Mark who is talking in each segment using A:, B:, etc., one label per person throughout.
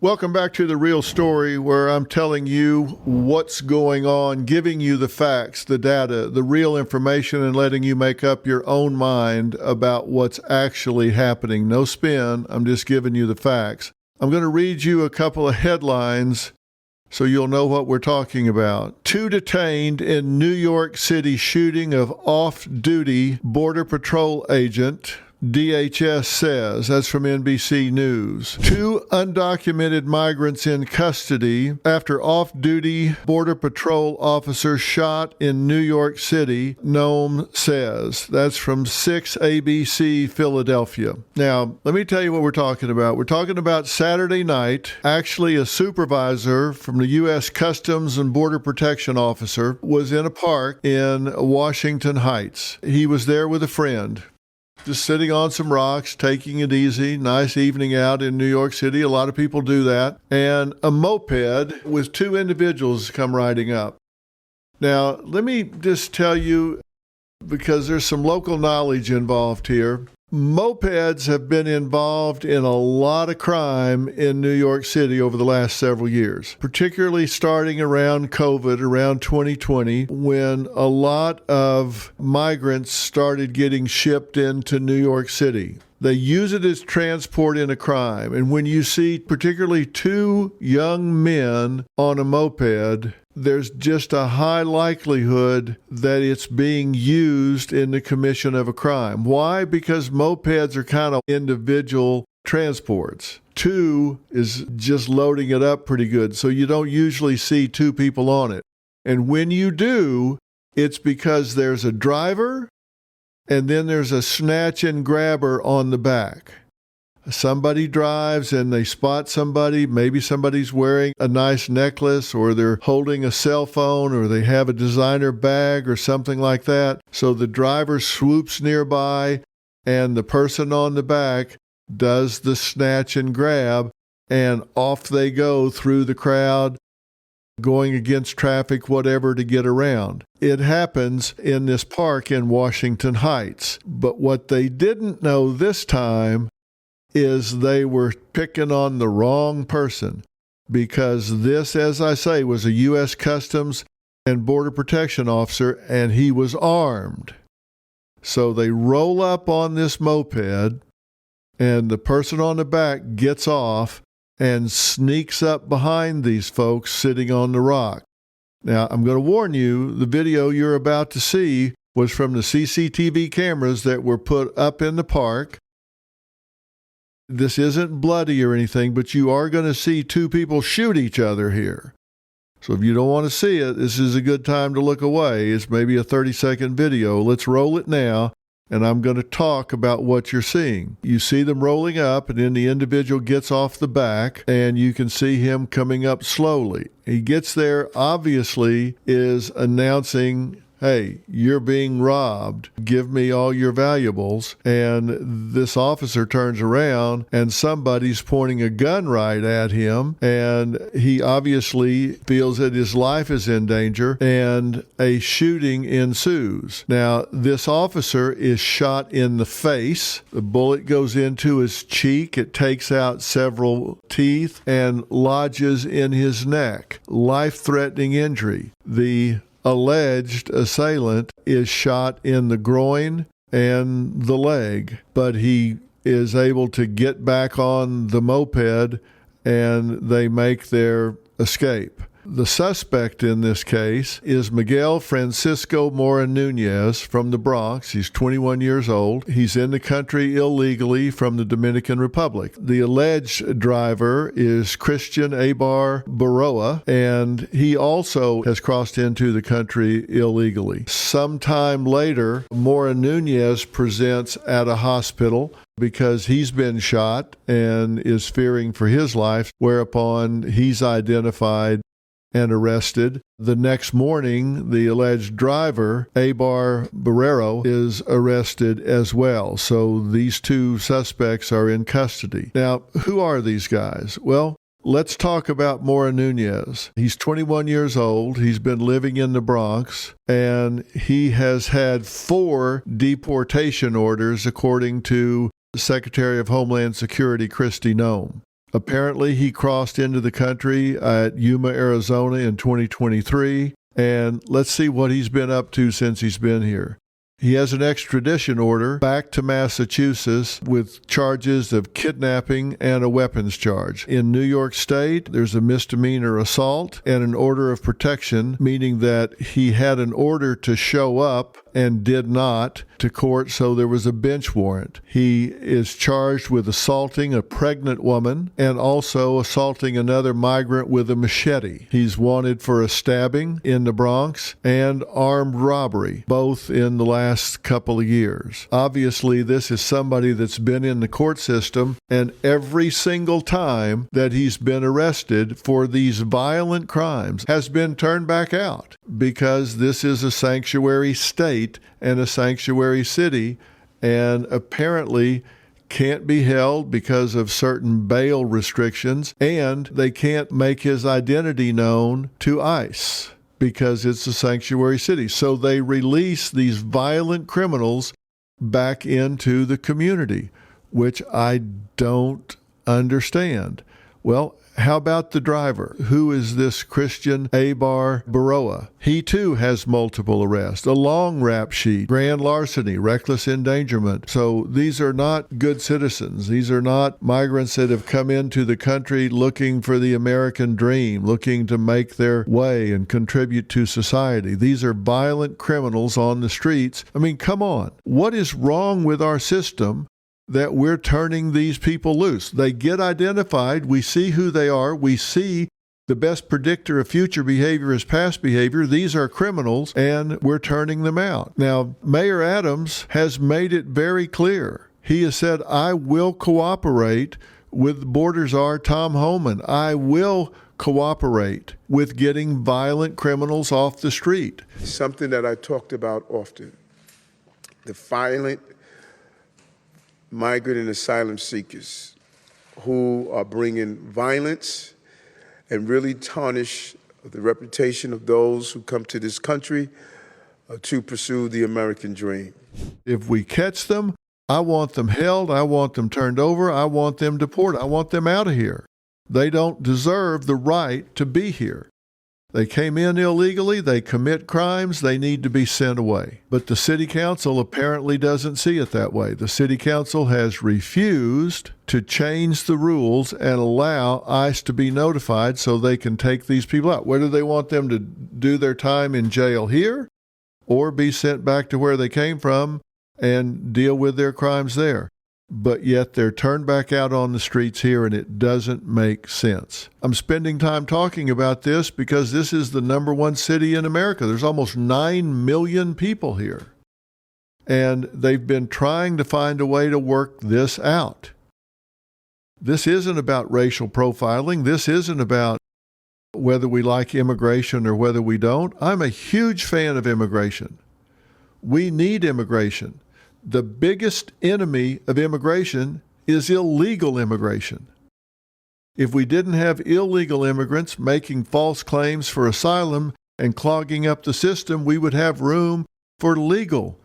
A: Welcome back to The Real Story, where I'm telling you what's going on, giving you the facts, the data, the real information, and letting you make up your own mind about what's actually happening. No spin, I'm just giving you the facts. I'm going to read you a couple of headlines so you'll know what we're talking about. 2 detained in New York City shooting of off-duty Border Patrol agent. DHS says. That's from NBC News. 2 undocumented migrants in custody after off-duty Border Patrol officer shot in New York City, Nome says. That's from 6 ABC Philadelphia. Now, let me tell you what we're talking about. We're talking about Saturday night. Actually, a supervisor from the U.S. Customs and Border Protection officer was in a park in Washington Heights. He was there with a friend, just sitting on some rocks, taking it easy. Nice evening out in New York City. A lot of people do that. And a moped with 2 individuals come riding up. Now, let me just tell you, because there's some local knowledge involved here. Mopeds have been involved in a lot of crime in New York City over the last several years, particularly starting around COVID, around 2020, when a lot of migrants started getting shipped into New York City. They use it as transport in a crime. And when you see particularly 2 young men on a moped, there's just a high likelihood that it's being used in the commission of a crime. Why? Because mopeds are kind of individual transports. 2 is just loading it up pretty good, so you don't usually see 2 people on it. And when you do, it's because there's a driver and then there's a snatch and grabber on the back. Somebody drives and they spot somebody. Maybe somebody's wearing a nice necklace, or they're holding a cell phone, or they have a designer bag or something like that. So the driver swoops nearby and the person on the back does the snatch and grab, and off they go through the crowd, going against traffic, whatever, to get around. It happens in this park in Washington Heights. But what they didn't know this time is they were picking on the wrong person, because this, as I say, was a U.S. Customs and Border Protection officer, and he was armed. So they roll up on this moped, and the person on the back gets off and sneaks up behind these folks sitting on the rock. Now, I'm going to warn you, the video you're about to see was from the CCTV cameras that were put up in the park. This isn't bloody or anything, but you are going to see 2 people shoot each other here. So if you don't want to see it, this is a good time to look away. It's maybe a 30-second video. Let's roll it now, and I'm going to talk about what you're seeing. You see them rolling up, and then the individual gets off the back, and you can see him coming up slowly. He gets there, obviously, is announcing, hey, you're being robbed. Give me all your valuables. And this officer turns around and somebody's pointing a gun right at him. And he obviously feels that his life is in danger, and a shooting ensues. Now, this officer is shot in the face. The bullet goes into his cheek. It takes out several teeth and lodges in his neck. Life-threatening injury. The alleged assailant is shot in the groin and the leg, but he is able to get back on the moped and they make their escape. The suspect in this case is Miguel Francisco Mora Nunez from the Bronx. He's 21 years old. He's in the country illegally from the Dominican Republic. The alleged driver is Christian Abar Baroa, and he also has crossed into the country illegally. Sometime later, Mora Nunez presents at a hospital because he's been shot and is fearing for his life, whereupon he's identified and arrested. The next morning, the alleged driver, Abar Barrero, is arrested as well. So these 2 suspects are in custody. Now, who are these guys? Well, let's talk about Mora Nunez. He's 21 years old. He's been living in the Bronx, and he has had 4 deportation orders, according to Secretary of Homeland Security Kristi Noem. Apparently, he crossed into the country at Yuma, Arizona in 2023, and let's see what he's been up to since he's been here. He has an extradition order back to Massachusetts with charges of kidnapping and a weapons charge. In New York State, there's a misdemeanor assault and an order of protection, meaning that he had an order to show up and did not to court, so there was a bench warrant. He is charged with assaulting a pregnant woman and also assaulting another migrant with a machete. He's wanted for a stabbing in the Bronx and armed robbery, both in the last couple of years. Obviously, this is somebody that's been in the court system, and every single time that he's been arrested for these violent crimes has been turned back out because this is a sanctuary state and a sanctuary city, and apparently can't be held because of certain bail restrictions, and they can't make his identity known to ICE because it's a sanctuary city. So they release these violent criminals back into the community, which I don't understand. Well, how about the driver? Who is this Christian Abar Baroa? He too has multiple arrests, a long rap sheet, grand larceny, reckless endangerment. So these are not good citizens. These are not migrants that have come into the country looking for the American dream, looking to make their way and contribute to society. These are violent criminals on the streets. I mean, come on. What is wrong with our system that we're turning these people loose? They get identified. We see who they are. We see the best predictor of future behavior is past behavior. These are criminals, and we're turning them out. Now, Mayor Adams has made it very clear. He has said, I will cooperate with border czar Tom Homan. I will cooperate with getting violent criminals off the street.
B: Something that I talked about often, the violent migrant and asylum seekers who are bringing violence and really tarnish the reputation of those who come to this country to pursue the American dream.
A: If we catch them, I want them held, I want them turned over, I want them deported, I want them out of here. They don't deserve the right to be here. They came in illegally, they commit crimes, they need to be sent away. But the city council apparently doesn't see it that way. The city council has refused to change the rules and allow ICE to be notified so they can take these people out. Whether they want them to do their time in jail here or be sent back to where they came from and deal with their crimes there. But yet they're turned back out on the streets here, and it doesn't make sense. I'm spending time talking about this because this is the #1 city in America. There's almost 9 million people here. And they've been trying to find a way to work this out. This isn't about racial profiling. This isn't about whether we like immigration or whether we don't. I'm a huge fan of immigration. We need immigration. The biggest enemy of immigration is illegal immigration. If we didn't have illegal immigrants making false claims for asylum and clogging up the system, we would have room for legal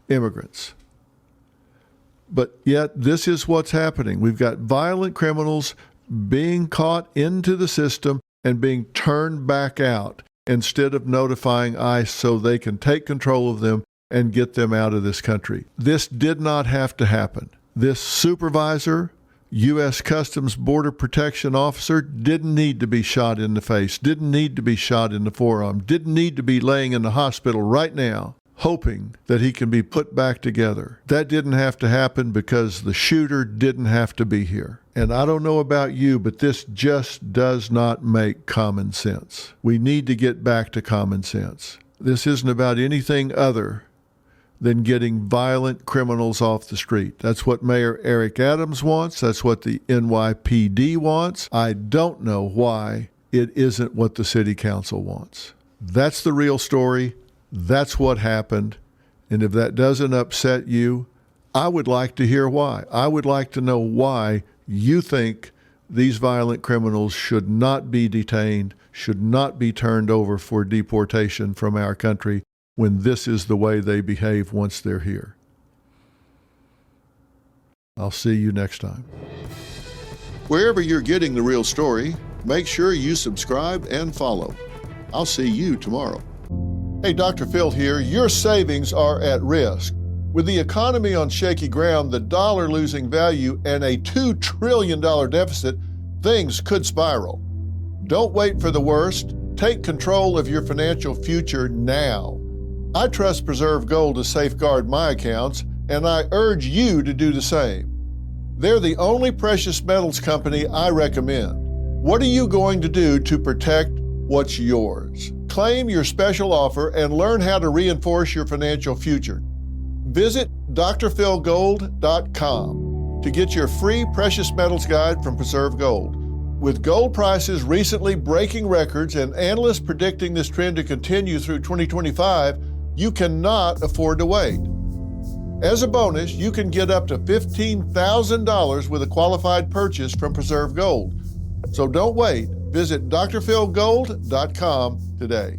A: immigrants. But yet, this is what's happening. We've got violent criminals being caught into the system and being turned back out instead of notifying ICE so they can take control of them and get them out of this country. This did not have to happen. This supervisor, U.S. Customs Border Protection officer, didn't need to be shot in the face, didn't need to be shot in the forearm, didn't need to be laying in the hospital right now, hoping that he can be put back together. That didn't have to happen because the shooter didn't have to be here. And I don't know about you, but this just does not make common sense. We need to get back to common sense. This isn't about anything other than getting violent criminals off the street. That's what Mayor Eric Adams wants. That's what the NYPD wants. I don't know why it isn't what the city council wants. That's the real story. That's what happened. And if that doesn't upset you, I would like to hear why. I would like to know why you think these violent criminals should not be detained, should not be turned over for deportation from our country, when this is the way they behave once they're here. I'll see you next time. Wherever you're getting The Real Story, make sure you subscribe and follow. I'll see you tomorrow. Hey, Dr. Phil here. Your savings are at risk. With the economy on shaky ground, the dollar losing value, and a $2 trillion deficit, things could spiral. Don't wait for the worst. Take control of your financial future now. I trust Preserve Gold to safeguard my accounts, and I urge you to do the same. They're the only precious metals company I recommend. What are you going to do to protect what's yours? Claim your special offer and learn how to reinforce your financial future. Visit drphilgold.com to get your free precious metals guide from Preserve Gold. With gold prices recently breaking records and analysts predicting this trend to continue through 2025, you cannot afford to wait. As a bonus, you can get up to $15,000 with a qualified purchase from Preserve Gold. So don't wait. Visit drphilgold.com today.